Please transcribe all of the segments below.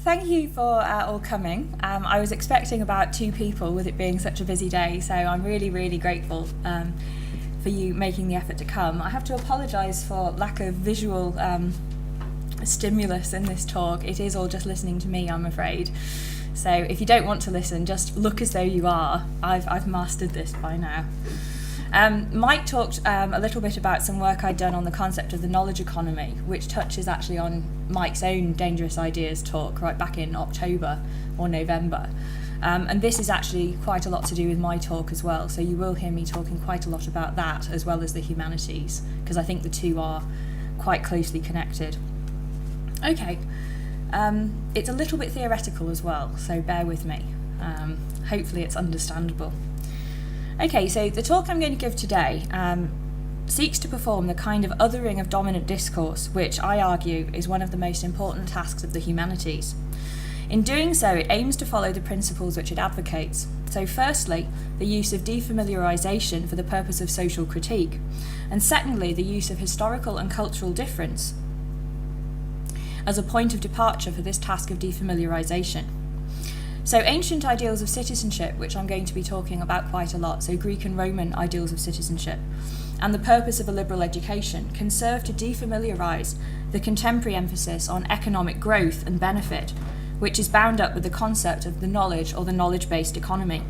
thank you for all coming. I was expecting about 2 people with it being such a busy day, so I'm really, really grateful for you making the effort to come. I have to apologise for lack of visual stimulus in this talk. It is all just listening to me, I'm afraid. So if you don't want to listen, just look as though you are. I've mastered this by now. Mike talked a little bit about some work I'd done on the concept of the knowledge economy, which touches actually on Mike's own Dangerous Ideas talk right back in October or November. And this is actually quite a lot to do with my talk as well, so you will hear me talking quite a lot about that as well as the humanities, because I think the two are quite closely connected. Okay, it's a little bit theoretical as well, so bear with me. Hopefully it's understandable. Okay, so the talk I'm going to give today seeks to perform the kind of othering of dominant discourse, which I argue is one of the most important tasks of the humanities. In doing so, it aims to follow the principles which it advocates. So firstly, the use of defamiliarisation for the purpose of social critique, and secondly, the use of historical and cultural difference as a point of departure for this task of defamiliarisation. So ancient ideals of citizenship, which I'm going to be talking about quite a lot, so Greek and Roman ideals of citizenship, and the purpose of a liberal education can serve to defamiliarise the contemporary emphasis on economic growth and benefit, which is bound up with the concept of the knowledge or the knowledge-based economy.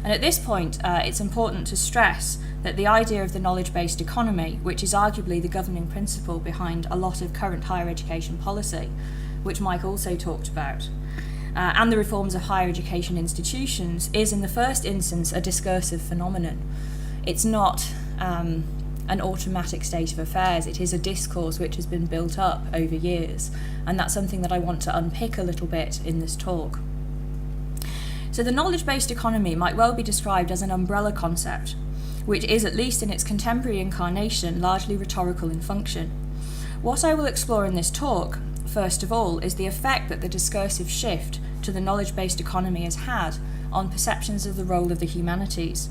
And at this point, it's important to stress that the idea of the knowledge-based economy, which is arguably the governing principle behind a lot of current higher education policy, which Mike also talked about, and the reforms of higher education institutions, is in the first instance a discursive phenomenon. It's not an automatic state of affairs. It is a discourse which has been built up over years, and that's something that I want to unpick a little bit in this talk. So the knowledge-based economy might well be described as an umbrella concept, which is, at least in its contemporary incarnation, largely rhetorical in function. What I will explore in this talk, first of all, is the effect that the discursive shift to the knowledge-based economy has had on perceptions of the role of the humanities.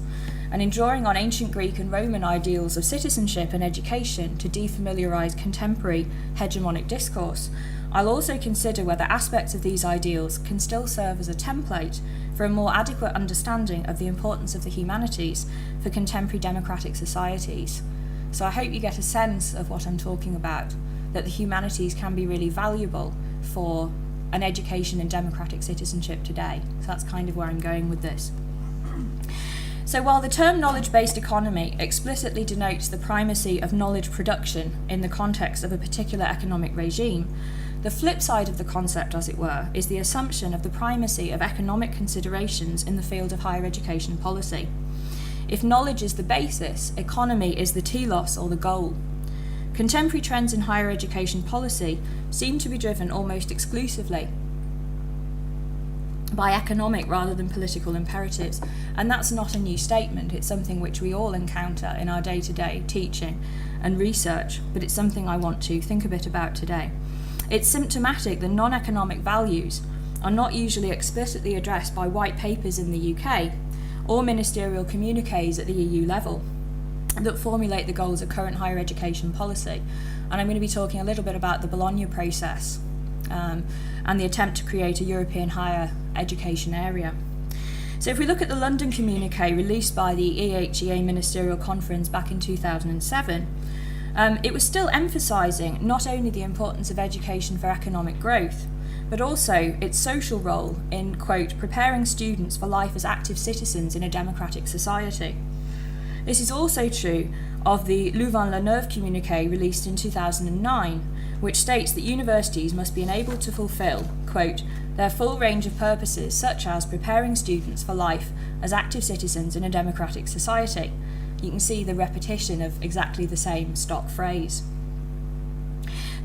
And in drawing on ancient Greek and Roman ideals of citizenship and education to defamiliarise contemporary hegemonic discourse, I'll also consider whether aspects of these ideals can still serve as a template for a more adequate understanding of the importance of the humanities for contemporary democratic societies. So I hope you get a sense of what I'm talking about, that the humanities can be really valuable for an education in democratic citizenship today. So that's kind of where I'm going with this. So while the term knowledge-based economy explicitly denotes the primacy of knowledge production in the context of a particular economic regime, the flip side of the concept, as it were, is the assumption of the primacy of economic considerations in the field of higher education policy. If knowledge is the basis, economy is the telos or the goal. Contemporary trends in higher education policy seem to be driven almost exclusively by economic rather than political imperatives, and that's not a new statement. It's something which we all encounter in our day-to-day teaching and research, but it's something I want to think a bit about today. It's symptomatic that non-economic values are not usually explicitly addressed by white papers in the UK or ministerial communiques at the EU level that formulate the goals of current higher education policy. And I'm going to be talking a little bit about the Bologna process and the attempt to create a European higher education area. So if we look at the London communique released by the EHEA Ministerial Conference back in 2007, it was still emphasising not only the importance of education for economic growth, but also its social role in, quote, preparing students for life as active citizens in a democratic society. This is also true of the Louvain-la-Neuve communique released in 2009, which states that universities must be enabled to fulfil, quote, their full range of purposes, such as preparing students for life as active citizens in a democratic society. You can see the repetition of exactly the same stock phrase.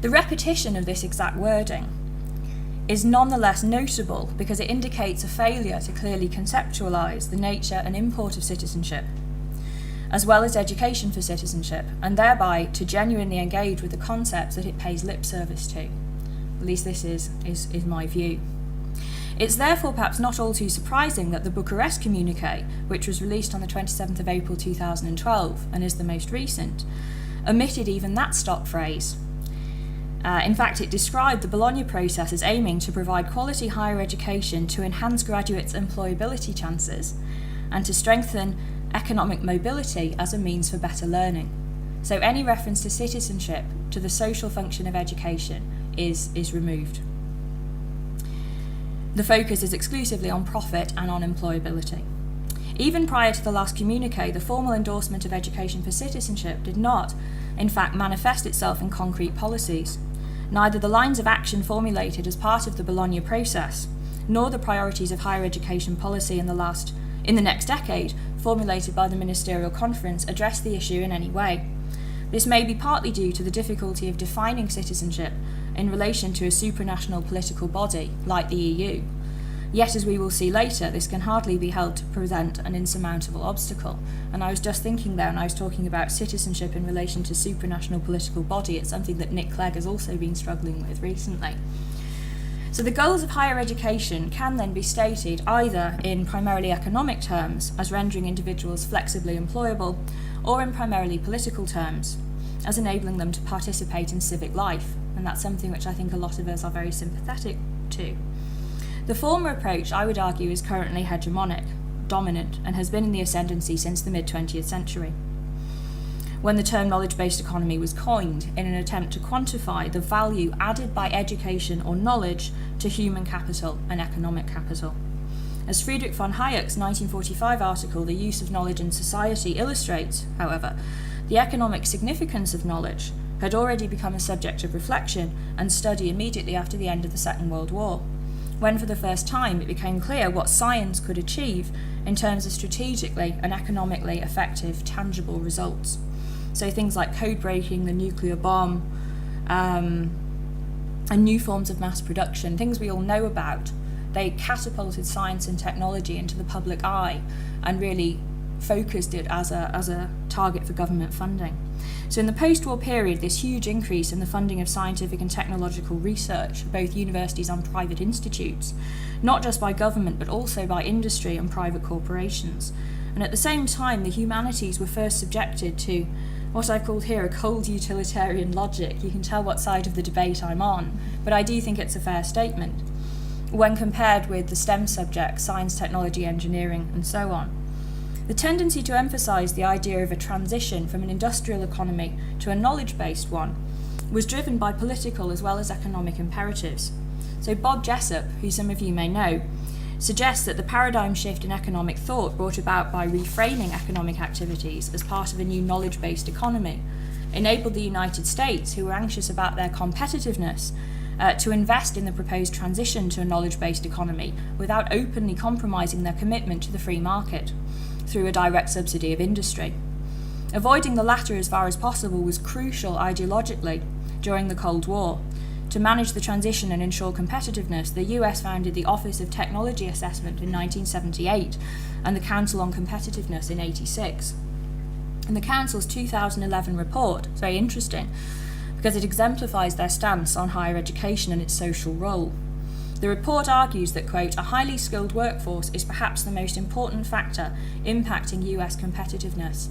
The repetition of this exact wording is nonetheless notable because it indicates a failure to clearly conceptualise the nature and import of citizenship, as well as education for citizenship, and thereby to genuinely engage with the concepts that it pays lip service to. At least this is my view. It's therefore perhaps not all too surprising that the Bucharest communique, which was released on the 27th of April 2012 and is the most recent, omitted even that stock phrase. In fact, it described the Bologna process as aiming to provide quality higher education to enhance graduates' employability chances and to strengthen economic mobility as a means for better learning. So any reference to citizenship, to the social function of education, is removed. The focus is exclusively on profit and on employability. Even prior to the last communique, the formal endorsement of education for citizenship did not, in fact, manifest itself in concrete policies. Neither the lines of action formulated as part of the Bologna process, nor the priorities of higher education policy in the next decade, formulated by the Ministerial Conference, address the issue in any way. This may be partly due to the difficulty of defining citizenship in relation to a supranational political body like the EU. Yet, as we will see later, this can hardly be held to present an insurmountable obstacle. And I was just thinking there, and I was talking about citizenship in relation to supranational political body. It's something that Nick Clegg has also been struggling with recently. So the goals of higher education can then be stated either in primarily economic terms, as rendering individuals flexibly employable, or in primarily political terms, as enabling them to participate in civic life. And that's something which I think a lot of us are very sympathetic to. The former approach, I would argue, is currently hegemonic, dominant, and has been in the ascendancy since the mid-20th century, when the term knowledge-based economy was coined in an attempt to quantify the value added by education or knowledge to human capital and economic capital. As Friedrich von Hayek's 1945 article, The Use of Knowledge in Society, illustrates, however, the economic significance of knowledge had already become a subject of reflection and study immediately after the end of the Second World War, when for the first time it became clear what science could achieve in terms of strategically and economically effective, tangible results. So things like code breaking, the nuclear bomb, and new forms of mass production, things we all know about, they catapulted science and technology into the public eye and really focused it as a target for government funding. So in the post-war period, this huge increase in the funding of scientific and technological research, both universities and private institutes, not just by government but also by industry and private corporations. And at the same time, the humanities were first subjected to what I've called here a cold utilitarian logic. You can tell what side of the debate I'm on, but I do think it's a fair statement, when compared with the STEM subjects, science, technology, engineering, and so on. The tendency to emphasise the idea of a transition from an industrial economy to a knowledge-based one was driven by political as well as economic imperatives. So Bob Jessup, who some of you may know, suggests that the paradigm shift in economic thought brought about by reframing economic activities as part of a new knowledge-based economy enabled the United States, who were anxious about their competitiveness, to invest in the proposed transition to a knowledge-based economy without openly compromising their commitment to the free market through a direct subsidy of industry. Avoiding the latter as far as possible was crucial ideologically during the Cold War. To manage the transition and ensure competitiveness, the US founded the Office of Technology Assessment in 1978 and the Council on Competitiveness in 1986. And the Council's 2011 report is very interesting because it exemplifies their stance on higher education and its social role. The report argues that, quote, a highly skilled workforce is perhaps the most important factor impacting US competitiveness.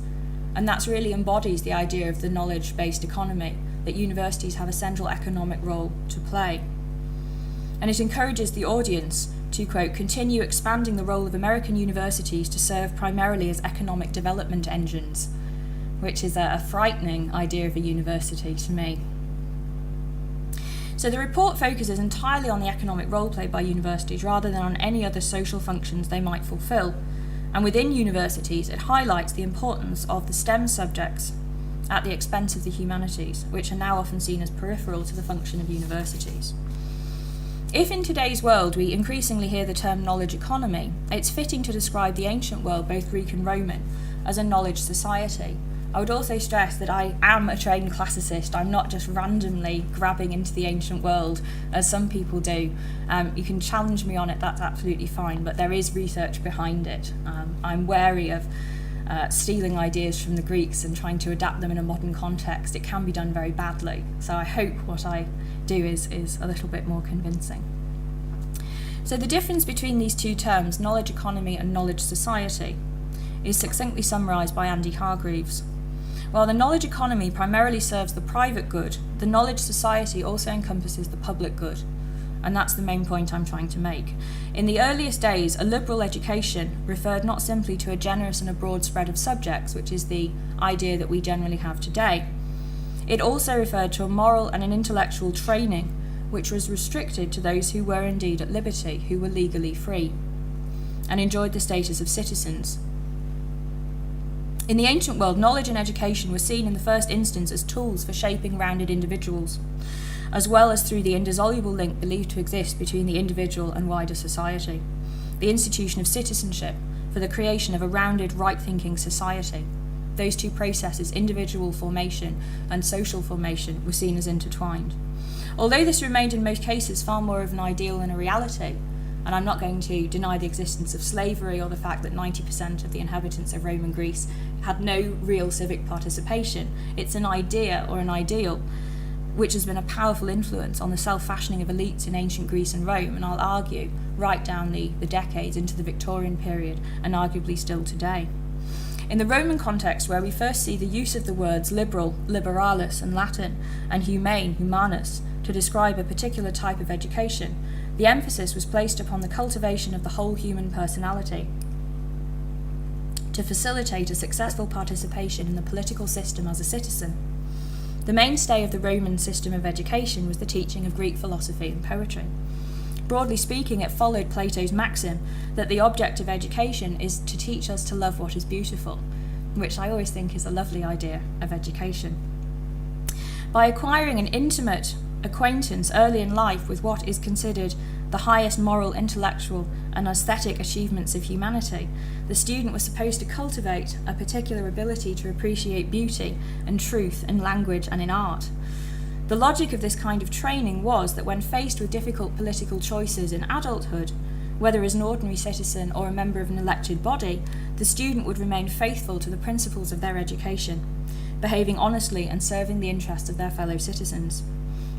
And that really embodies the idea of the knowledge-based economy, that universities have a central economic role to play. And it encourages the audience to, quote, continue expanding the role of American universities to serve primarily as economic development engines, which is a frightening idea of a university to me. So the report focuses entirely on the economic role played by universities rather than on any other social functions they might fulfill. And within universities, it highlights the importance of the STEM subjects at the expense of the humanities, which are now often seen as peripheral to the function of universities. If in today's world we increasingly hear the term knowledge economy, it's fitting to describe the ancient world, both Greek and Roman, as a knowledge society. I would also stress that I am a trained classicist. I'm not just randomly grabbing into the ancient world, as some people do. You can challenge me on it, that's absolutely fine, but there is research behind it. I'm wary of stealing ideas from the Greeks and trying to adapt them in a modern context. It can be done very badly. So I hope what I do is a little bit more convincing. So the difference between these two terms, knowledge economy and knowledge society, is succinctly summarised by Andy Hargreaves. While the knowledge economy primarily serves the private good, the knowledge society also encompasses the public good. And that's the main point I'm trying to make. In the earliest days, a liberal education referred not simply to a generous and a broad spread of subjects, which is the idea that we generally have today. It also referred to a moral and an intellectual training, which was restricted to those who were indeed at liberty, who were legally free, and enjoyed the status of citizens. In the ancient world, knowledge and education were seen in the first instance as tools for shaping rounded individuals, as well as through the indissoluble link believed to exist between the individual and wider society, the institution of citizenship for the creation of a rounded, right-thinking society. Those two processes, individual formation and social formation, were seen as intertwined. Although this remained in most cases far more of an ideal than a reality, and I'm not going to deny the existence of slavery or the fact that 90% of the inhabitants of Roman Greece had no real civic participation, it's an idea or an ideal which has been a powerful influence on the self-fashioning of elites in ancient Greece and Rome, and I'll argue right down the decades into the Victorian period, and arguably still today. In the Roman context, where we first see the use of the words liberal, liberalis in Latin, and humane, humanus, to describe a particular type of education, the emphasis was placed upon the cultivation of the whole human personality to facilitate a successful participation in the political system as a citizen. The mainstay of the Roman system of education was the teaching of Greek philosophy and poetry. Broadly speaking, it followed Plato's maxim that the object of education is to teach us to love what is beautiful, which I always think is a lovely idea of education. By acquiring an intimate acquaintance early in life with what is considered the highest moral, intellectual, and aesthetic achievements of humanity, the student was supposed to cultivate a particular ability to appreciate beauty and truth in language and in art. The logic of this kind of training was that when faced with difficult political choices in adulthood, whether as an ordinary citizen or a member of an elected body, the student would remain faithful to the principles of their education, behaving honestly and serving the interests of their fellow citizens,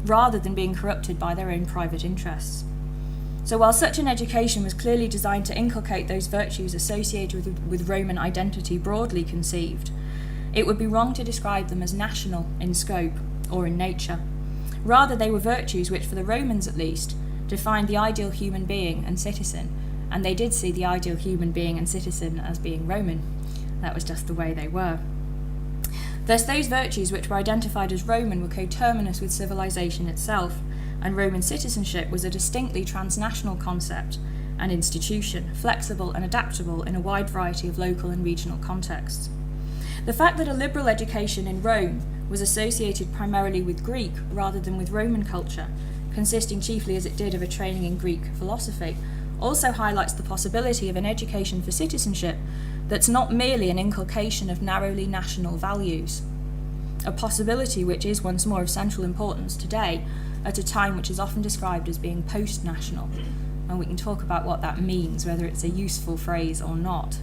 rather than being corrupted by their own private interests. So while such an education was clearly designed to inculcate those virtues associated with Roman identity broadly conceived, it would be wrong to describe them as national in scope or in nature. Rather, they were virtues which, for the Romans at least, defined the ideal human being and citizen, and they did see the ideal human being and citizen as being Roman. That was just the way they were. Thus, those virtues which were identified as Roman were coterminous with civilization itself, and Roman citizenship was a distinctly transnational concept and institution, flexible and adaptable in a wide variety of local and regional contexts. The fact that a liberal education in Rome was associated primarily with Greek rather than with Roman culture, consisting chiefly as it did of a training in Greek philosophy, also highlights the possibility of an education for citizenship that's not merely an inculcation of narrowly national values, a possibility which is once more of central importance today at a time which is often described as being post-national, and we can talk about what that means, whether it's a useful phrase or not.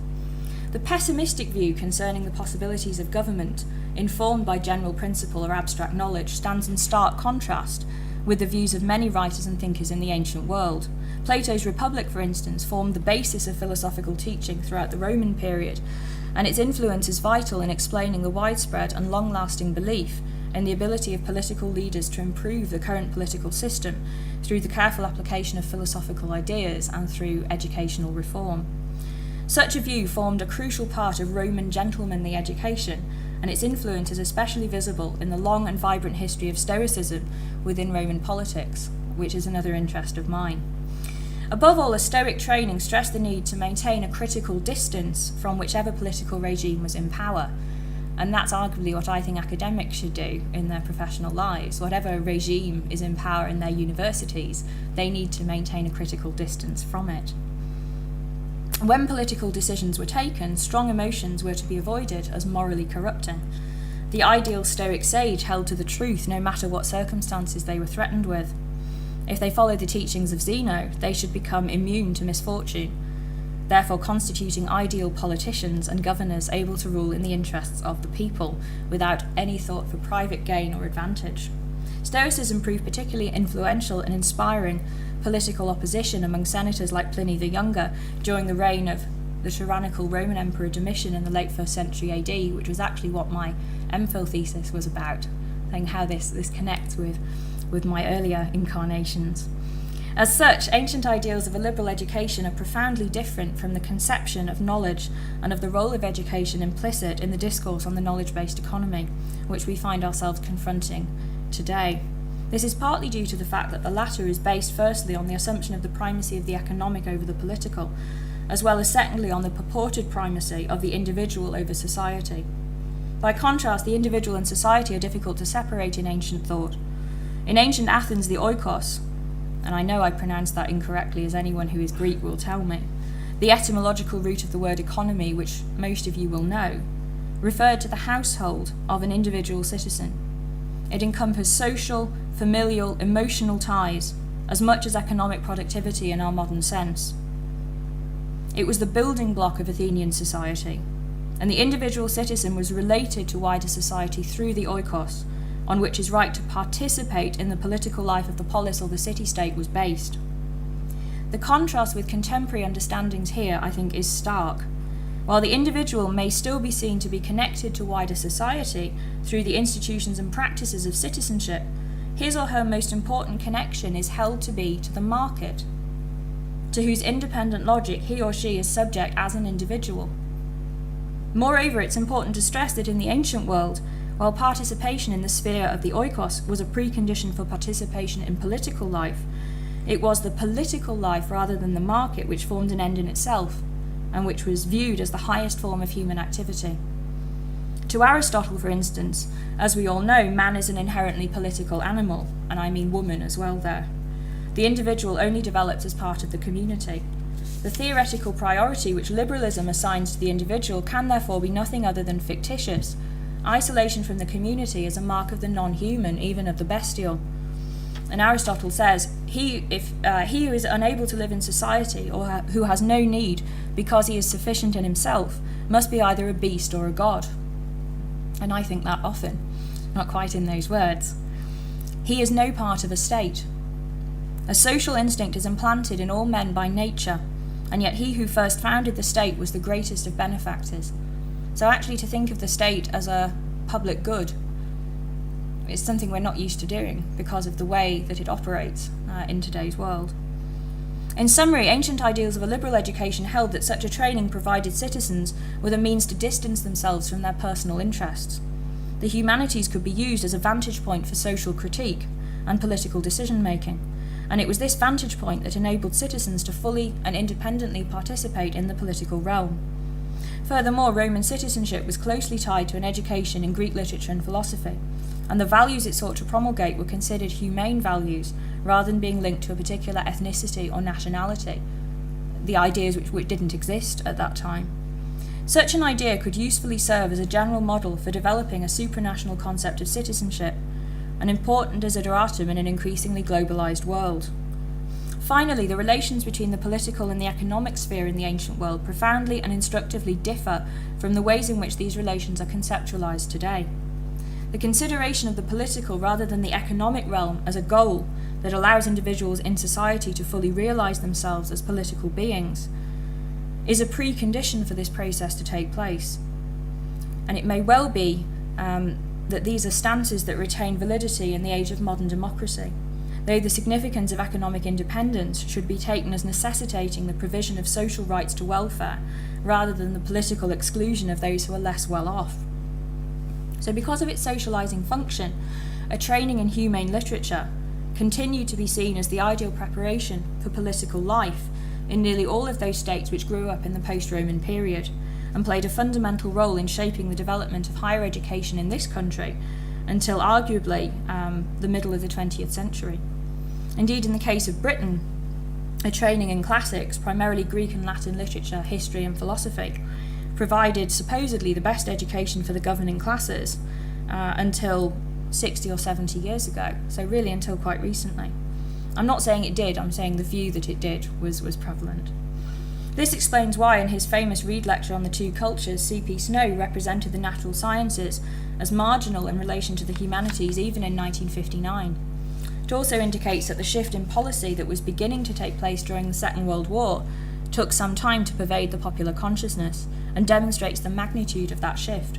The pessimistic view concerning the possibilities of government informed by general principle or abstract knowledge stands in stark contrast with the views of many writers and thinkers in the ancient world. Plato's Republic, for instance, formed the basis of philosophical teaching throughout the Roman period, and its influence is vital in explaining the widespread and long-lasting belief in the ability of political leaders to improve the current political system through the careful application of philosophical ideas and through educational reform. Such a view formed a crucial part of Roman gentlemanly education, and its influence is especially visible in the long and vibrant history of Stoicism within Roman politics, which is another interest of mine. Above all, a Stoic training stressed the need to maintain a critical distance from whichever political regime was in power, and that's arguably what I think academics should do in their professional lives. Whatever regime is in power in their universities, they need to maintain a critical distance from it. When political decisions were taken, strong emotions were to be avoided as morally corrupting. The ideal Stoic sage held to the truth no matter what circumstances they were threatened with. If they followed the teachings of Zeno, they should become immune to misfortune, therefore constituting ideal politicians and governors able to rule in the interests of the people, without any thought for private gain or advantage. Stoicism proved particularly influential in inspiring political opposition among senators like Pliny the Younger during the reign of the tyrannical Roman Emperor Domitian in the late 1st century AD, which was actually what my MPhil thesis was about, saying how this connects with my earlier incarnations. As such, ancient ideals of a liberal education are profoundly different from the conception of knowledge and of the role of education implicit in the discourse on the knowledge-based economy, which we find ourselves confronting today. This is partly due to the fact that the latter is based firstly on the assumption of the primacy of the economic over the political, as well as secondly on the purported primacy of the individual over society. By contrast, the individual and society are difficult to separate in ancient thought. In ancient Athens, the oikos, and I know I pronounced that incorrectly, as anyone who is Greek will tell me, the etymological root of the word economy, which most of you will know, referred to the household of an individual citizen. It encompassed social, familial, emotional ties as much as economic productivity in our modern sense. It was the building block of Athenian society, and the individual citizen was related to wider society through the oikos, on which his right to participate in the political life of the polis or the city-state was based. The contrast with contemporary understandings here, I think, is stark. While the individual may still be seen to be connected to wider society through the institutions and practices of citizenship, his or her most important connection is held to be to the market, to whose independent logic he or she is subject as an individual. Moreover, it's important to stress that in the ancient world, while participation in the sphere of the oikos was a precondition for participation in political life, it was the political life rather than the market which formed an end in itself, and which was viewed as the highest form of human activity. To Aristotle, for instance, as we all know, man is an inherently political animal, and I mean woman as well there. The individual only develops as part of the community. The theoretical priority which liberalism assigns to the individual can therefore be nothing other than fictitious. Isolation from the community is a mark of the non-human, even of the bestial. And Aristotle says, he who is unable to live in society, or who has no need because he is sufficient in himself, must be either a beast or a god. And I think that often, not quite in those words. He is no part of a state. A social instinct is implanted in all men by nature, and yet he who first founded the state was the greatest of benefactors. So actually to think of the state as a public good is something we're not used to doing because of the way that it operates in today's world. In summary, ancient ideals of a liberal education held that such a training provided citizens with a means to distance themselves from their personal interests. The humanities could be used as a vantage point for social critique and political decision-making, and it was this vantage point that enabled citizens to fully and independently participate in the political realm. Furthermore, Roman citizenship was closely tied to an education in Greek literature and philosophy, and the values it sought to promulgate were considered humane values rather than being linked to a particular ethnicity or nationality, the ideas which didn't exist at that time. Such an idea could usefully serve as a general model for developing a supranational concept of citizenship, an important desideratum in an increasingly globalized world. Finally, the relations between the political and the economic sphere in the ancient world profoundly and instructively differ from the ways in which these relations are conceptualized today. The consideration of the political rather than the economic realm as a goal that allows individuals in society to fully realize themselves as political beings is a precondition for this process to take place. And it may well be that these are stances that retain validity in the age of modern democracy, though the significance of economic independence should be taken as necessitating the provision of social rights to welfare rather than the political exclusion of those who are less well off. So because of its socializing function, a training in humane literature continued to be seen as the ideal preparation for political life in nearly all of those states which grew up in the post-Roman period, and played a fundamental role in shaping the development of higher education in this country until arguably the middle of the 20th century. Indeed, in the case of Britain, a training in classics, primarily Greek and Latin literature, history and philosophy, provided supposedly the best education for the governing classes until 60 or 70 years ago, so really until quite recently. I'm not saying it did, I'm saying the view that it did was prevalent. This explains why in his famous Reed lecture on the two cultures, C.P. Snow represented the natural sciences as marginal in relation to the humanities even in 1959. It also indicates that the shift in policy that was beginning to take place during the Second World War took some time to pervade the popular consciousness and demonstrates the magnitude of that shift.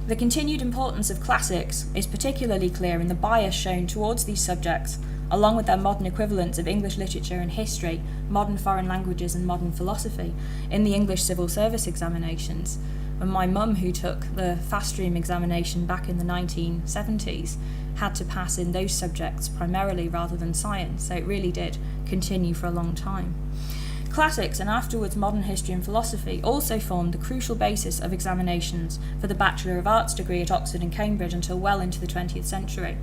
The continued importance of classics is particularly clear in the bias shown towards these subjects, along with their modern equivalents of English literature and history, modern foreign languages and modern philosophy, in the English civil service examinations. And my mum, who took the fast stream examination back in the 1970s, had to pass in those subjects primarily rather than science, so it really did continue for a long time. Classics and afterwards modern history and philosophy also formed the crucial basis of examinations for the Bachelor of Arts degree at Oxford and Cambridge until well into the 20th century.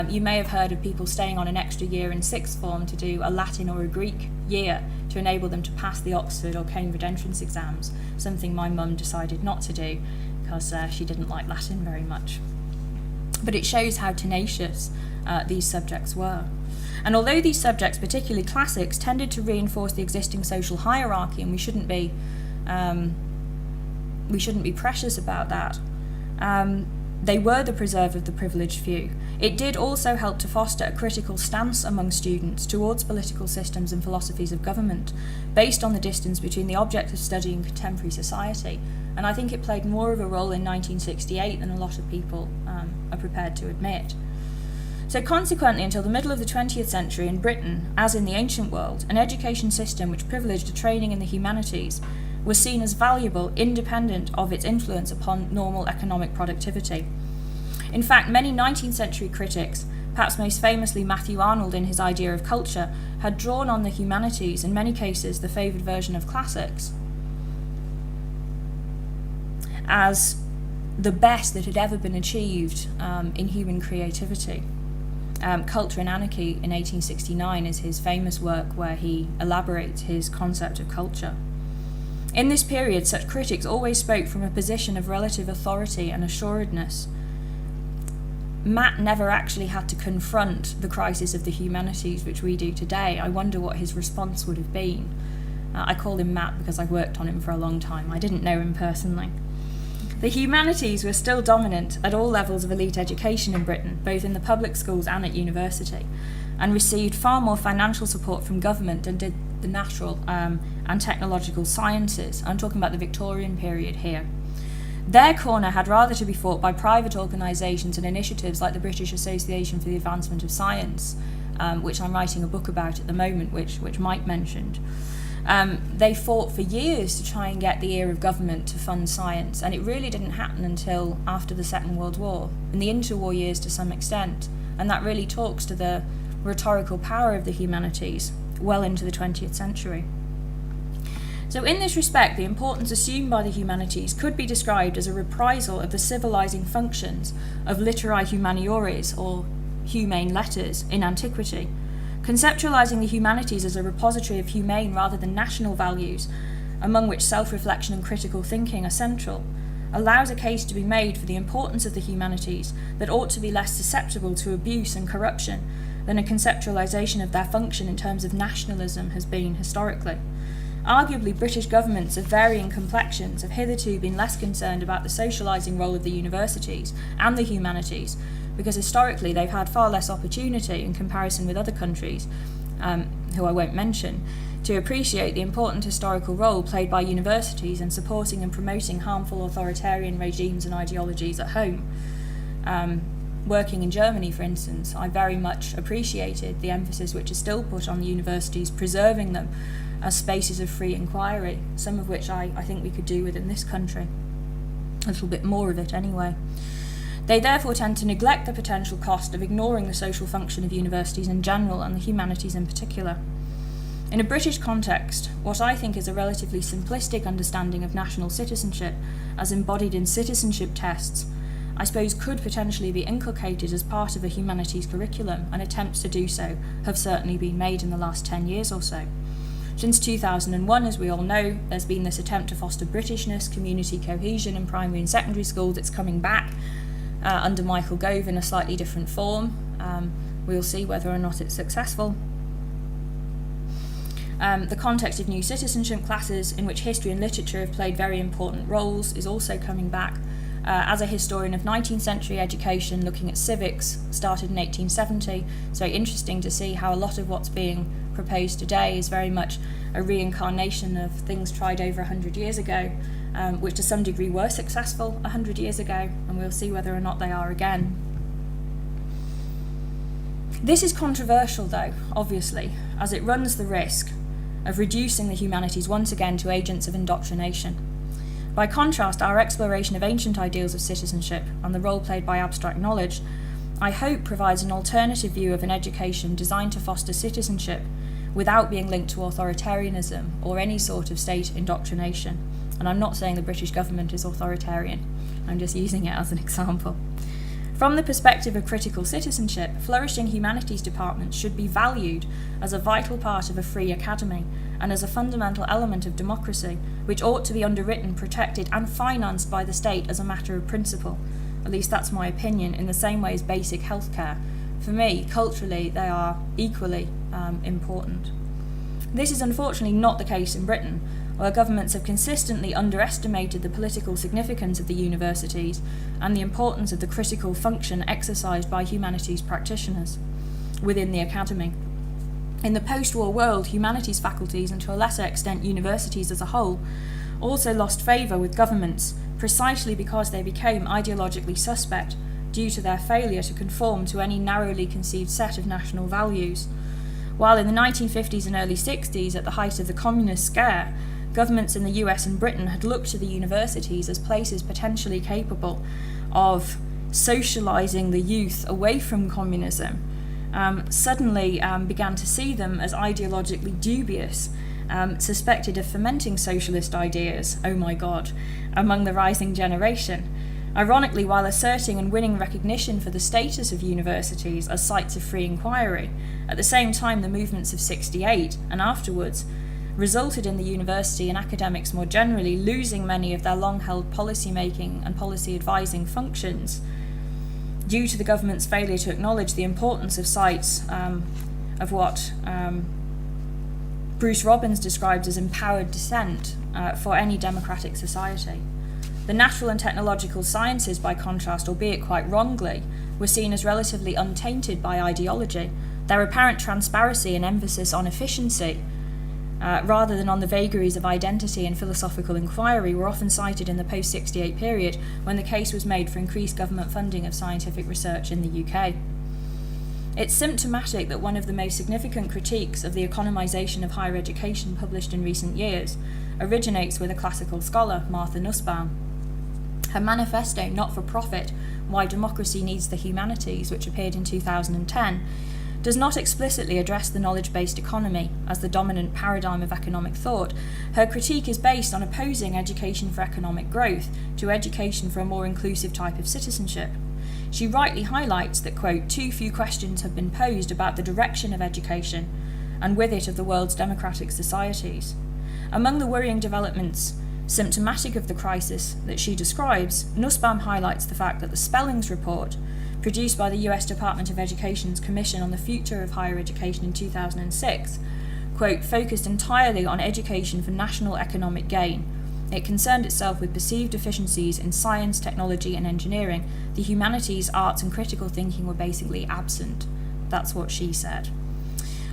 You may have heard of people staying on an extra year in sixth form to do a Latin or a Greek year to enable them to pass the Oxford or Cambridge entrance exams, something my mum decided not to do because she didn't like Latin very much. But it shows how tenacious these subjects were. And although these subjects, particularly classics, tended to reinforce the existing social hierarchy, and we shouldn't be precious about that, they were the preserve of the privileged few. It did also help to foster a critical stance among students towards political systems and philosophies of government, based on the distance between the object of study and contemporary society. And I think it played more of a role in 1968 than a lot of people are prepared to admit. So consequently, until the middle of the 20th century in Britain, as in the ancient world, an education system which privileged a training in the humanities was seen as valuable independent of its influence upon normal economic productivity. In fact, many 19th century critics, perhaps most famously Matthew Arnold in his idea of culture, had drawn on the humanities, in many cases the favoured version of classics, as the best that had ever been achieved in human creativity. Culture and Anarchy in 1869 is his famous work where he elaborates his concept of culture. In this period, such critics always spoke from a position of relative authority and assuredness. Matt never actually had to confront the crisis of the humanities, which we do today. I wonder what his response would have been. I call him Matt because I worked on him for a long time. I didn't know him personally. The humanities were still dominant at all levels of elite education in Britain, both in the public schools and at university, and received far more financial support from government than did the natural and technological sciences. I'm talking about the Victorian period here. Their corner had rather to be fought by private organisations and initiatives like the British Association for the Advancement of Science, which I'm writing a book about at the moment, which Mike mentioned. They fought for years to try and get the ear of government to fund science, and it really didn't happen until after the Second World War, in the interwar years to some extent, and that really talks to the rhetorical power of the humanities well into the 20th century. So in this respect, the importance assumed by the humanities could be described as a reprisal of the civilising functions of literae humaniores, or humane letters, in antiquity. Conceptualising the humanities as a repository of humane rather than national values, among which self-reflection and critical thinking are central, allows a case to be made for the importance of the humanities that ought to be less susceptible to abuse and corruption than a conceptualisation of their function in terms of nationalism has been historically. Arguably, British governments of varying complexions have hitherto been less concerned about the socialising role of the universities and the humanities, because historically they've had far less opportunity in comparison with other countries, who I won't mention, to appreciate the important historical role played by universities in supporting and promoting harmful authoritarian regimes and ideologies at home. Working in Germany, for instance, I very much appreciated the emphasis which is still put on the universities, preserving them as spaces of free inquiry, some of which I think we could do within this country. A little bit more of it anyway. They therefore tend to neglect the potential cost of ignoring the social function of universities in general and the humanities in particular. In a British context, what I think is a relatively simplistic understanding of national citizenship, as embodied in citizenship tests, I suppose could potentially be inculcated as part of a humanities curriculum, and attempts to do so have certainly been made in the last 10 years or so. Since 2001, as we all know, there's been this attempt to foster Britishness, community cohesion in primary and secondary schools. It's coming back under Michael Gove in a slightly different form. We'll see whether or not it's successful. The context of new citizenship classes, in which history and literature have played very important roles, is also coming back. As a historian of 19th century education looking at civics, started in 1870, it's very interesting to see how a lot of what's being proposed today is very much a reincarnation of things tried over 100 years ago, which to some degree were successful 100 years ago, and we'll see whether or not they are again. This is controversial, though, obviously, as it runs the risk of reducing the humanities once again to agents of indoctrination. By contrast, our exploration of ancient ideals of citizenship and the role played by abstract knowledge, I hope, provides an alternative view of an education designed to foster citizenship without being linked to authoritarianism or any sort of state indoctrination. And I'm not saying the British government is authoritarian, I'm just using it as an example. From the perspective of critical citizenship, flourishing humanities departments should be valued as a vital part of a free academy and as a fundamental element of democracy, which ought to be underwritten, protected and financed by the state as a matter of principle. At least that's my opinion, in the same way as basic healthcare. For me, culturally, they are equally important. This is unfortunately not the case in Britain, where governments have consistently underestimated the political significance of the universities and the importance of the critical function exercised by humanities practitioners within the academy. In the post-war world, humanities faculties, and to a lesser extent universities as a whole, also lost favour with governments precisely because they became ideologically suspect due to their failure to conform to any narrowly conceived set of national values. While in the 1950s and early 60s, at the height of the communist scare, governments in the US and Britain had looked to the universities as places potentially capable of socialising the youth away from communism, suddenly began to see them as ideologically dubious, suspected of fomenting socialist ideas, oh my God, among the rising generation. Ironically, while asserting and winning recognition for the status of universities as sites of free inquiry, at the same time the movements of '68 and afterwards resulted in the university and academics more generally losing many of their long-held policy-making and policy-advising functions due to the government's failure to acknowledge the importance of sites of what Bruce Robbins describes as empowered dissent for any democratic society. The natural and technological sciences, by contrast, albeit quite wrongly, were seen as relatively untainted by ideology. Their apparent transparency and emphasis on efficiency, rather than on the vagaries of identity and philosophical inquiry, were often cited in the post-68 period when the case was made for increased government funding of scientific research in the UK. It's symptomatic that one of the most significant critiques of the economisation of higher education published in recent years originates with a classical scholar, Martha Nussbaum. Her manifesto, Not for Profit, Why Democracy Needs the Humanities, which appeared in 2010, does not explicitly address the knowledge-based economy as the dominant paradigm of economic thought. Her critique is based on opposing education for economic growth to education for a more inclusive type of citizenship. She rightly highlights that, quote, too few questions have been posed about the direction of education, and with it of the world's democratic societies. Among the worrying developments symptomatic of the crisis that she describes, Nussbaum highlights the fact that the Spellings Report, produced by the US Department of Education's Commission on the Future of Higher Education in 2006, quote, focused entirely on education for national economic gain. It concerned itself with perceived deficiencies in science, technology and engineering. The humanities, arts and critical thinking were basically absent. That's what she said.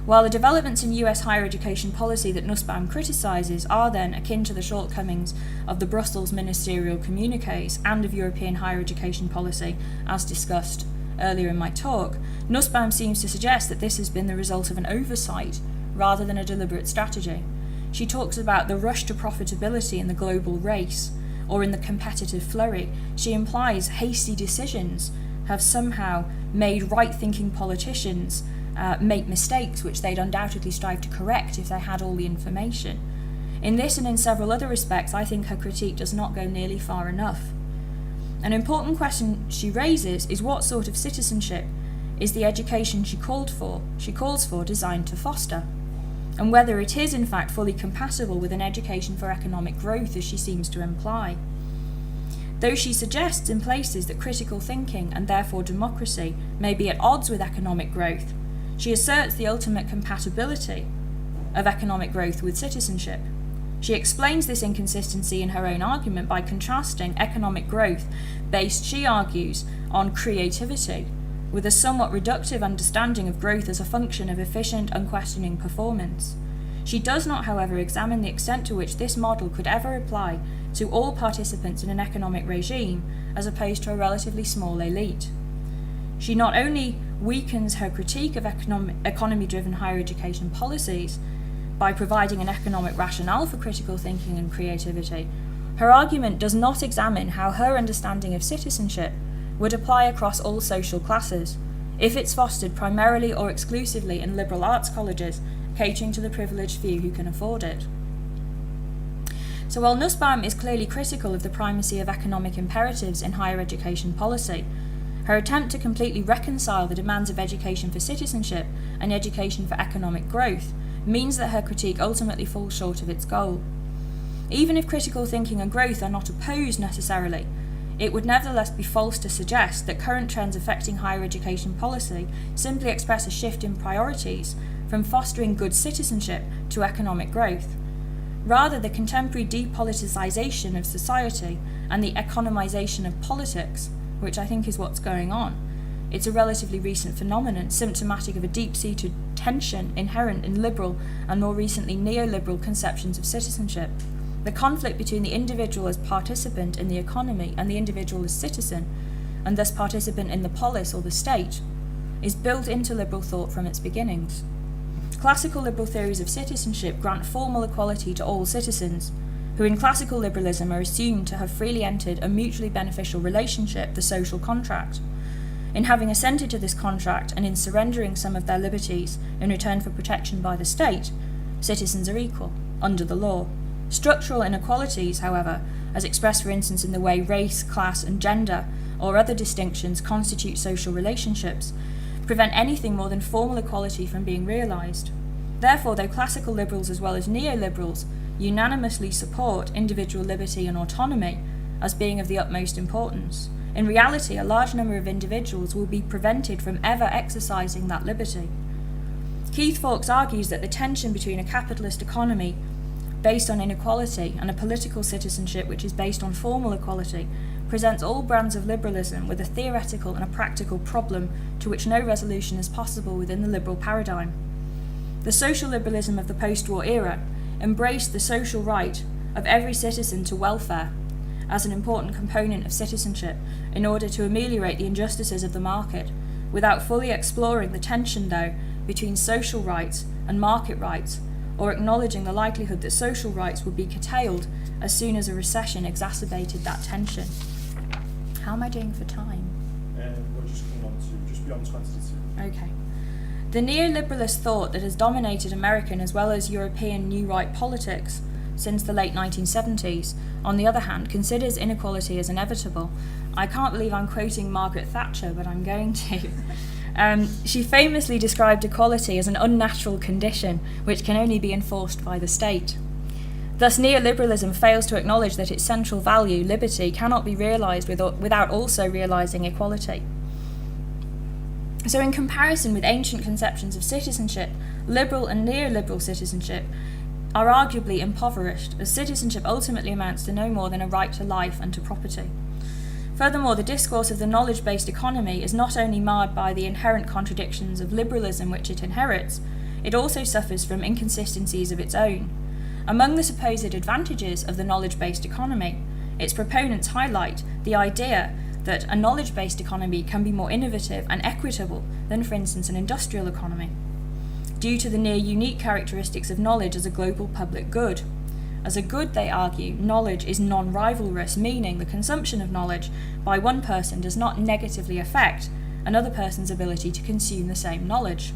While the developments in US higher education policy that Nussbaum criticises are then akin to the shortcomings of the Brussels ministerial communiques and of European higher education policy, as discussed earlier in my talk, Nussbaum seems to suggest that this has been the result of an oversight rather than a deliberate strategy. She talks about the rush to profitability in the global race, or in the competitive flurry. She implies hasty decisions have somehow made right-thinking politicians make mistakes which they'd undoubtedly strive to correct if they had all the information. In this and in several other respects, I think her critique does not go nearly far enough. An important question she raises is what sort of citizenship is the education she calls for designed to foster, and whether it is in fact fully compatible with an education for economic growth as she seems to imply. Though she suggests in places that critical thinking and therefore democracy may be at odds with economic growth, she asserts the ultimate compatibility of economic growth with citizenship. She explains this inconsistency in her own argument by contrasting economic growth based, she argues, on creativity with a somewhat reductive understanding of growth as a function of efficient, unquestioning performance. She does not, however, examine the extent to which this model could ever apply to all participants in an economic regime, as opposed to a relatively small elite. She not only weakens her critique of economy-driven higher education policies by providing an economic rationale for critical thinking and creativity, her argument does not examine how her understanding of citizenship would apply across all social classes, if it's fostered primarily or exclusively in liberal arts colleges, catering to the privileged few who can afford it. So while Nussbaum is clearly critical of the primacy of economic imperatives in higher education policy, her attempt to completely reconcile the demands of education for citizenship and education for economic growth means that her critique ultimately falls short of its goal. Even if critical thinking and growth are not opposed necessarily, it would nevertheless be false to suggest that current trends affecting higher education policy simply express a shift in priorities from fostering good citizenship to economic growth. Rather, the contemporary depoliticization of society and the economization of politics, which I think is what's going on, it's a relatively recent phenomenon, symptomatic of a deep-seated tension inherent in liberal and more recently neoliberal conceptions of citizenship. The conflict between the individual as participant in the economy and the individual as citizen, and thus participant in the polis or the state, is built into liberal thought from its beginnings. Classical liberal theories of citizenship grant formal equality to all citizens, who in classical liberalism are assumed to have freely entered a mutually beneficial relationship, the social contract. In having assented to this contract and in surrendering some of their liberties in return for protection by the state, citizens are equal, under the law. Structural inequalities, however, as expressed for instance in the way race, class and gender or other distinctions constitute social relationships, prevent anything more than formal equality from being realised. Therefore, though classical liberals as well as neoliberals unanimously support individual liberty and autonomy as being of the utmost importance, in reality a large number of individuals will be prevented from ever exercising that liberty. Keith Fawkes argues that the tension between a capitalist economy based on inequality and a political citizenship which is based on formal equality presents all brands of liberalism with a theoretical and a practical problem to which no resolution is possible within the liberal paradigm. The social liberalism of the post-war era embraced the social right of every citizen to welfare as an important component of citizenship in order to ameliorate the injustices of the market, without fully exploring the tension, though, between social rights and market rights, or acknowledging the likelihood that social rights would be curtailed as soon as a recession exacerbated that tension. How am I doing for time? We're just coming on to just beyond 22. Okay. The neoliberalist thought that has dominated American as well as European New Right politics since the late 1970s, on the other hand, considers inequality as inevitable. I can't believe I'm quoting Margaret Thatcher, but I'm going to. She famously described equality as an unnatural condition which can only be enforced by the state. Thus, neoliberalism fails to acknowledge that its central value, liberty, cannot be realised without also realising equality. So in comparison with ancient conceptions of citizenship, liberal and neoliberal citizenship are arguably impoverished, as citizenship ultimately amounts to no more than a right to life and to property. Furthermore, the discourse of the knowledge-based economy is not only marred by the inherent contradictions of liberalism which it inherits, it also suffers from inconsistencies of its own. Among the supposed advantages of the knowledge-based economy, its proponents highlight the idea that a knowledge-based economy can be more innovative and equitable than, for instance, an industrial economy, due to the near-unique characteristics of knowledge as a global public good. As a good, they argue, knowledge is non-rivalrous, meaning the consumption of knowledge by one person does not negatively affect another person's ability to consume the same knowledge.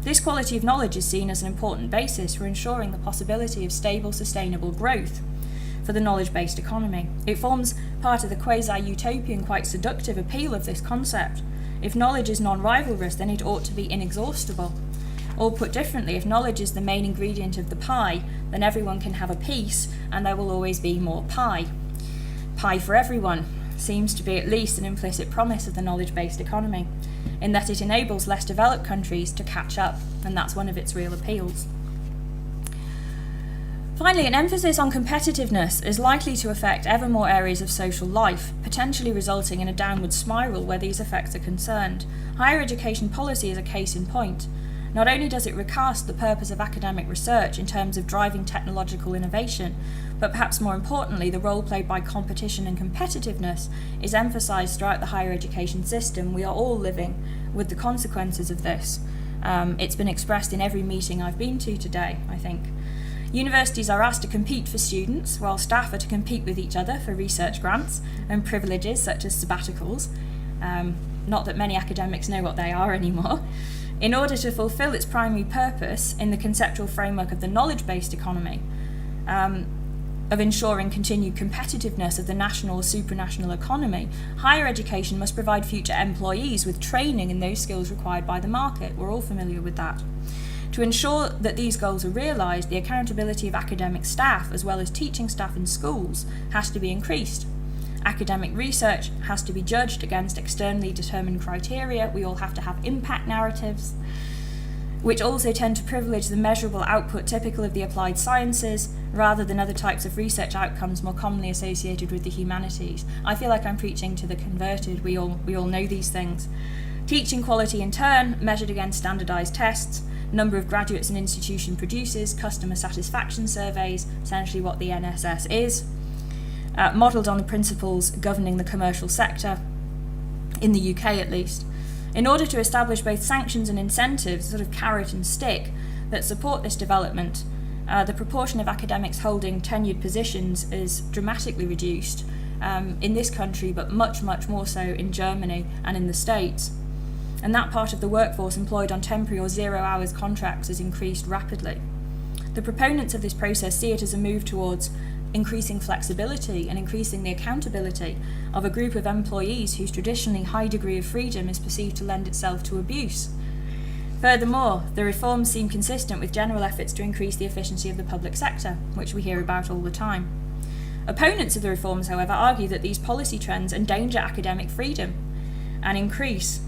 This quality of knowledge is seen as an important basis for ensuring the possibility of stable, sustainable growth for the knowledge-based economy. It forms part of the quasi-utopian, quite seductive appeal of this concept. If knowledge is non-rivalrous, then it ought to be inexhaustible. Or put differently, if knowledge is the main ingredient of the pie, then everyone can have a piece and there will always be more pie. Pie for everyone seems to be at least an implicit promise of the knowledge-based economy, in that it enables less developed countries to catch up, and that's one of its real appeals. Finally, an emphasis on competitiveness is likely to affect ever more areas of social life, potentially resulting in a downward spiral where these effects are concerned. Higher education policy is a case in point. Not only does it recast the purpose of academic research in terms of driving technological innovation, but perhaps more importantly, the role played by competition and competitiveness is emphasised throughout the higher education system. We are all living with the consequences of this. It's been expressed in every meeting I've been to today, I think. Universities are asked to compete for students, while staff are to compete with each other for research grants and privileges such as sabbaticals. Not that many academics know what they are anymore. In order to fulfil its primary purpose in the conceptual framework of the knowledge-based economy, of ensuring continued competitiveness of the national or supranational economy, higher education must provide future employees with training in those skills required by the market. We're all familiar with that. To ensure that these goals are realised, the accountability of academic staff, as well as teaching staff in schools, has to be increased. Academic research has to be judged against externally determined criteria. We all have to have impact narratives, which also tend to privilege the measurable output typical of the applied sciences, rather than other types of research outcomes more commonly associated with the humanities. I feel like I'm preaching to the converted. We all know these things. Teaching quality in turn, measured against standardised tests, number of graduates an institution produces, customer satisfaction surveys, essentially what the NSS is, modelled on the principles governing the commercial sector, in the UK at least, in order to establish both sanctions and incentives, sort of carrot and stick, that support this development. The proportion of academics holding tenured positions is dramatically reduced in this country, but much, much more so in Germany and in the States. And that part of the workforce employed on temporary or 0 hours contracts has increased rapidly. The proponents of this process see it as a move towards increasing flexibility and increasing the accountability of a group of employees whose traditionally high degree of freedom is perceived to lend itself to abuse. Furthermore, the reforms seem consistent with general efforts to increase the efficiency of the public sector, which we hear about all the time. Opponents of the reforms, however, argue that these policy trends endanger academic freedom and increase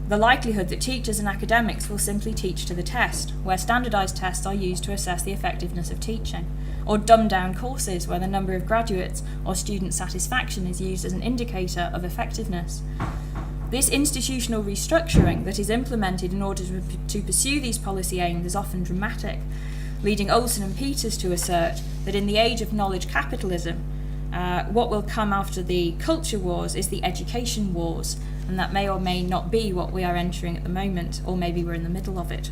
the likelihood that teachers and academics will simply teach to the test, where standardised tests are used to assess the effectiveness of teaching, or dumbed down courses where the number of graduates or student satisfaction is used as an indicator of effectiveness. This institutional restructuring that is implemented in order to pursue these policy aims is often dramatic, leading Olson and Peters to assert that in the age of knowledge capitalism, what will come after the culture wars is the education wars, and that may or may not be what we are entering at the moment, or maybe we're in the middle of it.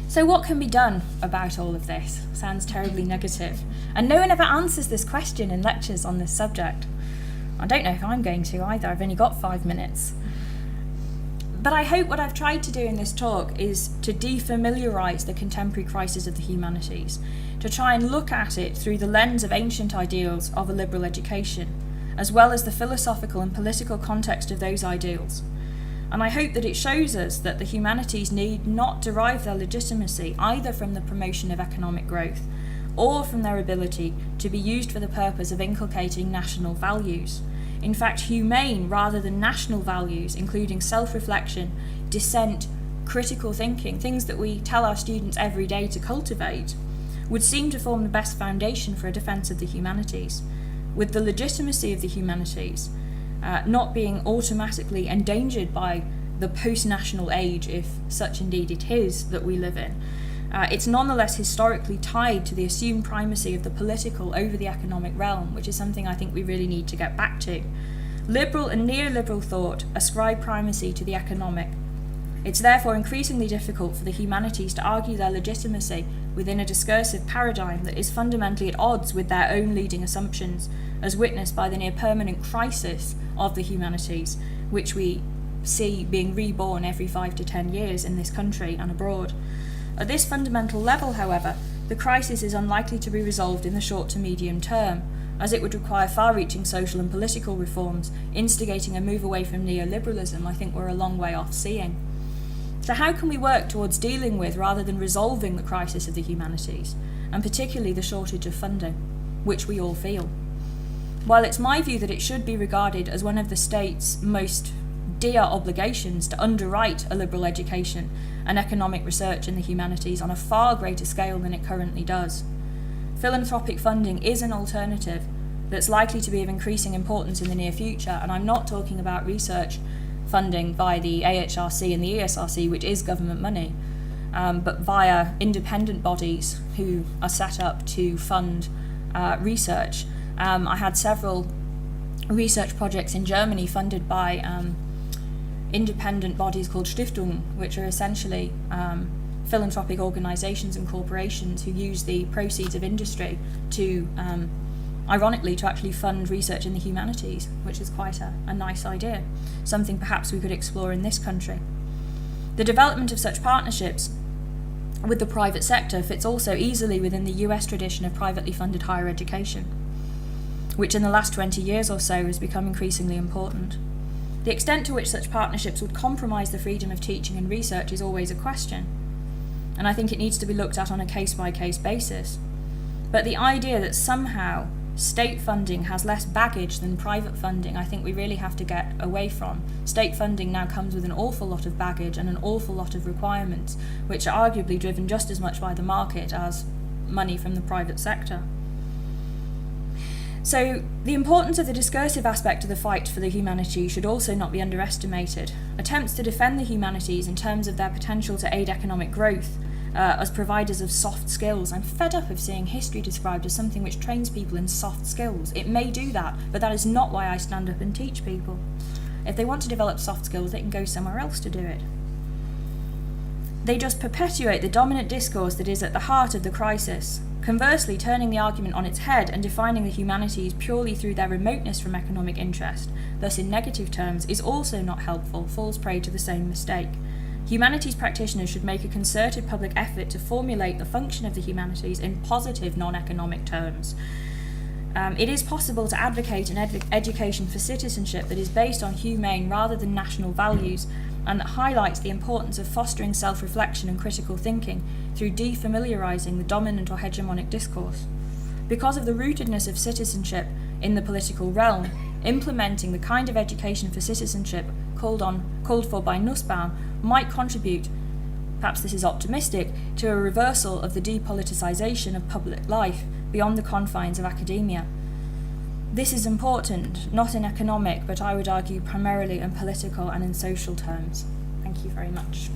So what can be done about all of this? Sounds terribly negative. And no one ever answers this question in lectures on this subject. I don't know if I'm going to either, I've only got 5 minutes. But I hope what I've tried to do in this talk is to defamiliarise the contemporary crisis of the humanities, to try and look at it through the lens of ancient ideals of a liberal education, as well as the philosophical and political context of those ideals. And I hope that it shows us that the humanities need not derive their legitimacy either from the promotion of economic growth or from their ability to be used for the purpose of inculcating national values. In fact, humane rather than national values, including self-reflection, dissent, critical thinking, things that we tell our students every day to cultivate, would seem to form the best foundation for a defence of the humanities, with the legitimacy of the humanities not being automatically endangered by the post-national age, if such indeed it is that we live in. It's nonetheless historically tied to the assumed primacy of the political over the economic realm, which is something I think we really need to get back to. Liberal and neoliberal thought ascribe primacy to the economic. It's therefore increasingly difficult for the humanities to argue their legitimacy within a discursive paradigm that is fundamentally at odds with their own leading assumptions, as witnessed by the near-permanent crisis of the humanities, which we see being reborn every 5 to 10 years in this country and abroad. At this fundamental level, however, the crisis is unlikely to be resolved in the short to medium term, as it would require far-reaching social and political reforms, instigating a move away from neoliberalism I think we're a long way off seeing. So how can we work towards dealing with rather than resolving the crisis of the humanities, and particularly the shortage of funding, which we all feel? While it's my view that it should be regarded as one of the state's most dear obligations to underwrite a liberal education and economic research in the humanities on a far greater scale than it currently does. Philanthropic funding is an alternative that's likely to be of increasing importance in the near future, and I'm not talking about research funding via the AHRC and the ESRC, which is government money, but via independent bodies who are set up to fund research. I had several research projects in Germany funded by independent bodies called Stiftungen, which are essentially philanthropic organisations and corporations who use the proceeds of industry to, ironically, to actually fund research in the humanities, which is quite a nice idea, something perhaps we could explore in this country. The development of such partnerships with the private sector fits also easily within the US tradition of privately funded higher education, which in the last 20 years or so has become increasingly important. The extent to which such partnerships would compromise the freedom of teaching and research is always a question, and I think it needs to be looked at on a case-by-case basis. But the idea that somehow state funding has less baggage than private funding, I think we really have to get away from. State funding now comes with an awful lot of baggage and an awful lot of requirements, which are arguably driven just as much by the market as money from the private sector. So the importance of the discursive aspect of the fight for the humanities should also not be underestimated. Attempts to defend the humanities in terms of their potential to aid economic growth as providers of soft skills. I'm fed up of seeing history described as something which trains people in soft skills. It may do that, but that is not why I stand up and teach people. If they want to develop soft skills, they can go somewhere else to do it. They just perpetuate the dominant discourse that is at the heart of the crisis. Conversely, turning the argument on its head and defining the humanities purely through their remoteness from economic interest, thus in negative terms, is also not helpful, falls prey to the same mistake. Humanities practitioners should make a concerted public effort to formulate the function of the humanities in positive non-economic terms. It is possible to advocate an education for citizenship that is based on humane rather than national values, and that highlights the importance of fostering self-reflection and critical thinking through defamiliarising the dominant or hegemonic discourse. Because of the rootedness of citizenship in the political realm, implementing the kind of education for citizenship called for by Nussbaum might contribute, perhaps this is optimistic, to a reversal of the depoliticisation of public life beyond the confines of academia. This is important, not in economic, but I would argue primarily in political and in social terms. Thank you very much.